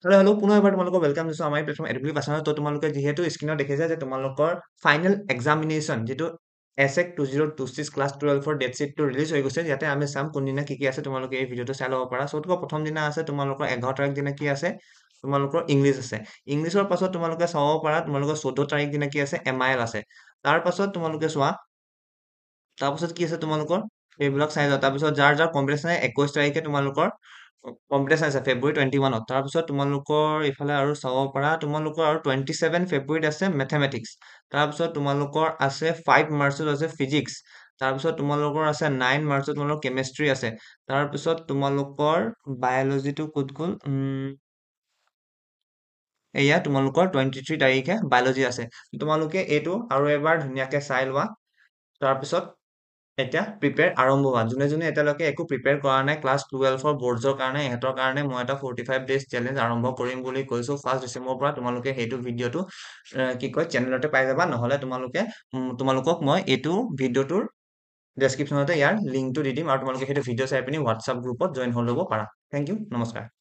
Hello' পুনৰ এবাৰ তোমালোকক ৱেলকাম দিছোঁ আমাৰ এই প্লেটফৰ্ম এডুকেটিভ আছামত। তো তোমালোকে যিহেতু স্ক্ৰীনত দেখিছা যে তোমালোকৰ ফাইনেল এক্সামিনেশ্যন যিটো এছেক 2026 ক্লাছ 12ৰ ডেট শ্বীটটো ৰিলিজ হৈ গৈছে। ইয়াতে আমি চাম কোনদিনা কি আছে তোমালোকে এই ভিডিঅ'টো চাই ল'ব পাৰা। চবতকৈ প্ৰথম দিনা আছে তোমালোকৰ 11 তাৰিখ দিনা কি আছে তোমালোকৰ ইংলিছ আছে। ইংলিছৰ পাছত তোমালোকে চাব পাৰা তোমালোকৰ 14 তাৰিখ দিনা কি আছে MIL আছে। তাৰ পাছত তোমালোকে চোৱা তাৰপাছত কি আছে তোমালোকৰ এইবিলাক চাই যাওঁ। তাৰপিছত যাৰ কম্পিটিশ্যন 21 তাৰিখে তোমালোকৰ কম্পিটিশ্যন আছে ফেব্ৰুৱাৰী 21ত। তাৰপিছত তোমালোকৰ ইফালে আৰু চাব পাৰা তোমালোকৰ আৰু 27 ফেব্ৰুৱাৰীত আছে মেথমেটিক্স। তাৰপিছত তোমালোকৰ আছে 5 মাৰ্চত আছে ফিজিক্স। তাৰপিছত তোমালোকৰ আছে 9 মাৰ্চত তোমালোকৰ কেমেষ্ট্ৰি আছে। তাৰপিছত তোমালোকৰ বায়'লজিটো ক'ত গ'ল এয়া তোমালোকৰ 23 তাৰিখে বায়'লজি আছে। তোমালোকে এইটো আৰু এবাৰ ধুনীয়াকে চাই লোৱা। তাৰপিছত এতিয়া প্ৰিপেয়াৰ আৰম্ভ হোৱা। যোনে যোনে এতিয়ালৈকে একো প্ৰিপেয়াৰ কৰা নাই ক্লাছ 12ৰ বৰ্ডছৰ কাৰণে ইহঁতৰ কাৰণে মই এটা 45 ডেজ চেলেঞ্জ আৰম্ভ কৰিম বুলি কৈছোঁ 1 ডিচেম্বৰৰ পৰা। তোমালোকে সেইটো ভিডিঅ'টো কি কয় চেনেলতে পাই যাবা। নহ'লে তোমালোকক মই এইটো ভিডিঅ'টোৰ ডেছক্ৰিপশ্যনতে ইয়াৰ লিংকটো দি দিম আৰু তোমালোকে সেইটো ভিডিঅ' চাই পিনি হোৱাটছআপ গ্ৰুপত জইন হৈ ল'ব পাৰা। থেংক ইউ, নমস্কাৰ।